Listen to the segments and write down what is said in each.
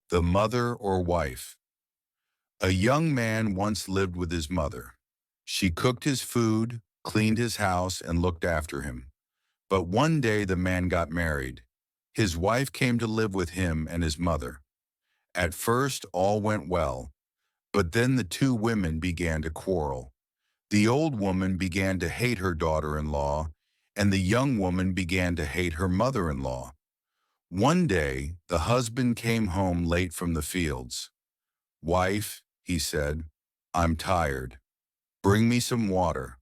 The mother or wife. A young man once lived with his mother. She cooked his food, cleaned his house, and looked after him. But one day the man got married. His wife came to live with him and his mother. At first, all went well, but then the two women began to quarrel. The old woman began to hate her daughter-in-law, and the young woman began to hate her mother-in-law. One day, the husband came home late from the fields. "Wife," he said, "I'm tired. Bring me some water.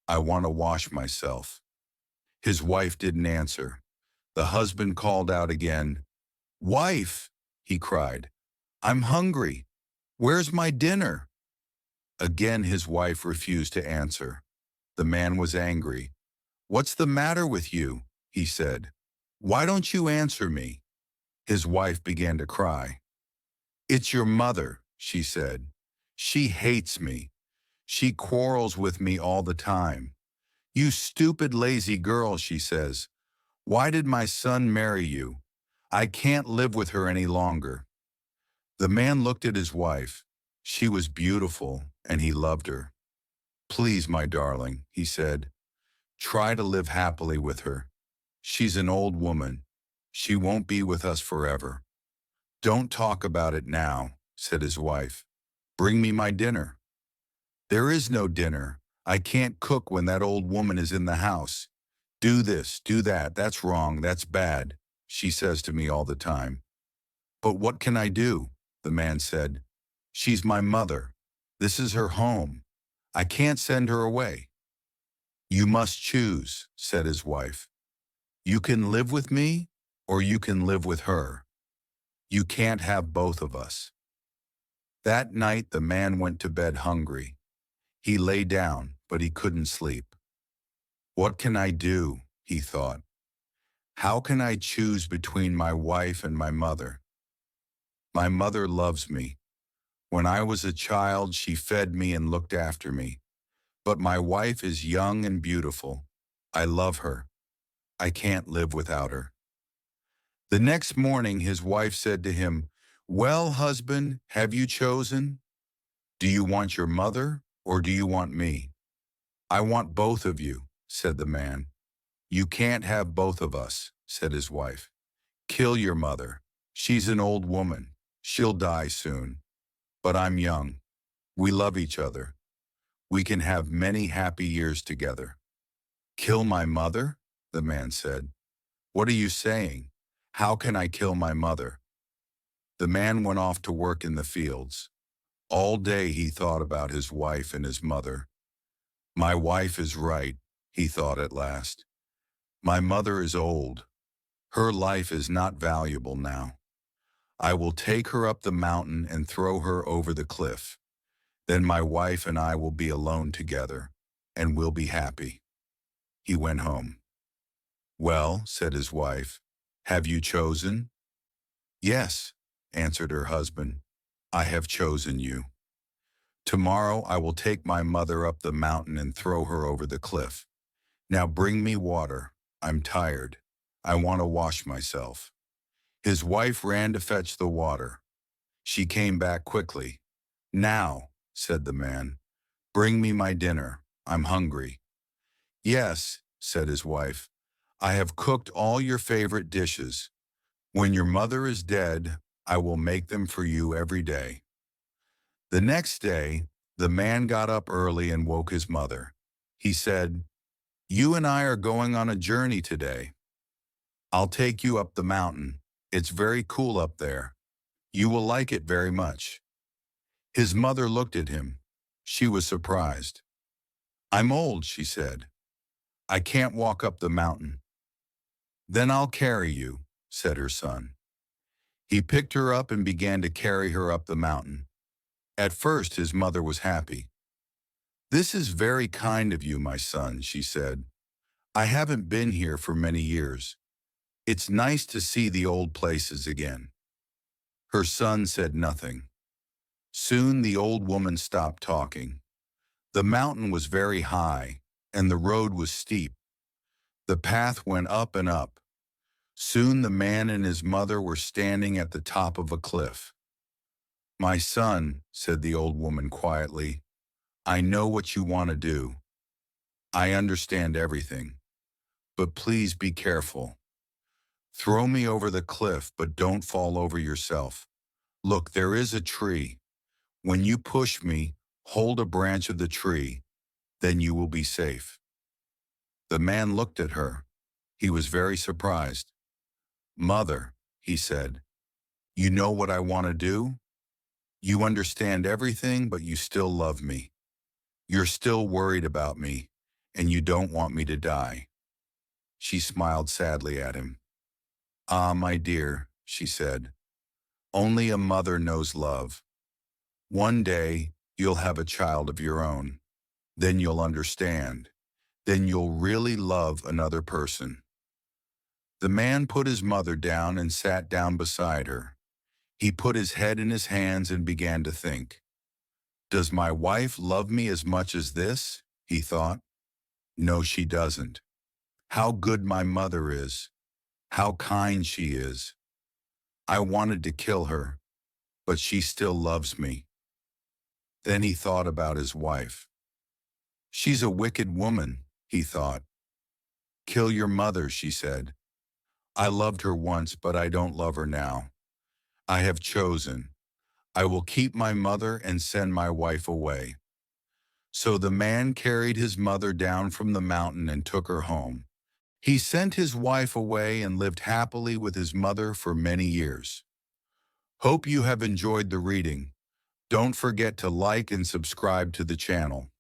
I want to wash myself." His wife didn't answer. The husband called out again. "Wife," he cried, "I'm hungry. Where's my dinner?" Again his wife refused to answer. The man was angry. "What's the matter with you?" he said. "Why don't you answer me?" His wife began to cry. "It's your mother," she said. "She hates me. She quarrels with me all the time. 'You stupid lazy girl,' she says. 'Why did my son marry you? I can't live with her any longer.'" The man looked at his wife. She was beautiful, and he loved her. "Please, my darling," he said, "try to live happily with her. She's an old woman. She won't be with us forever." "Don't talk about it now," said his wife. "Bring me my dinner." "There is no dinner. I can't cook when that old woman is in the house. Do this, do that, that's wrong, that's bad, she says to me all the time." "But what can I do?" the man said. "She's my mother. This is her home. I can't send her away." "You must choose," said his wife. "You can live with me, or you can live with her. You can't have both of us." That night the man went to bed hungry. He lay down, but he couldn't sleep. "What can I do?" he thought. "How can I choose between my wife and my mother? My mother loves me. When I was a child, she fed me and looked after me. But my wife is young and beautiful. I love her. I can't live without her." The next morning his wife said to him, "Well, husband, have you chosen? Do you want your mother, or do you want me?" "I want both of you," said the man. "You can't have both of us," said his wife. "Kill your mother. She's an old woman. She'll die soon. But I'm young. We love each other. We can have many happy years together." "Kill my mother?" the man said. "What are you saying? How can I kill my mother?" The man went off to work in the fields. All day he thought about his wife and his mother. "My wife is right," he thought at last. "My mother is old. Her life is not valuable now. I will take her up the mountain and throw her over the cliff. Then my wife and I will be alone together, and we'll be happy." He went home. "Well," said his wife, "have you chosen?" "Yes," answered her husband, "I have chosen you. Tomorrow I will take my mother up the mountain and throw her over the cliff. Now bring me water. I'm tired. I want to wash myself." His wife ran to fetch the water. She came back quickly. "Now," said the man, "bring me my dinner. I'm hungry." "Yes," said his wife, "I have cooked all your favorite dishes. When your mother is dead, I will make them for you every day." The next day, the man got up early and woke his mother. He said, "You and I are going on a journey today. I'll take you up the mountain. It's very cool up there. You will like it very much." His mother looked at him. She was surprised. "I'm old," she said. "I can't walk up the mountain." "Then I'll carry you," said her son. He picked her up and began to carry her up the mountain. At first his mother was happy. "This is very kind of you, my son," she said. "I haven't been here for many years. It's nice to see the old places again." Her son said nothing. Soon the old woman stopped talking. The mountain was very high, and the road was steep. The path went up and up. Soon the man and his mother were standing at the top of a cliff. "My son," said the old woman quietly, "I know what you want to do. I understand everything. But please be careful. Throw me over the cliff, but don't fall over yourself. Look, there is a tree. When you push me, hold a branch of the tree, then you will be safe." The man looked at her. He was very surprised. "Mother," he said, "you know what I want to do? You understand everything, but you still love me. You're still worried about me, and you don't want me to die." She smiled sadly at him. "Ah, my dear," she said, "only a mother knows love. One day, you'll have a child of your own. Then you'll understand. Then you'll really love another person." The man put his mother down and sat down beside her. He put his head in his hands and began to think. "Does my wife love me as much as this?" he thought. "No, she doesn't. How good my mother is. How kind she is. I wanted to kill her, but she still loves me." Then he thought about his wife. "She's a wicked woman," he thought. "Kill your mother," she said. "I loved her once, but I don't love her now. I have chosen. I will keep my mother and send my wife away." So the man carried his mother down from the mountain and took her home. He sent his wife away and lived happily with his mother for many years. Hope you have enjoyed the reading. Don't forget to like and subscribe to the channel.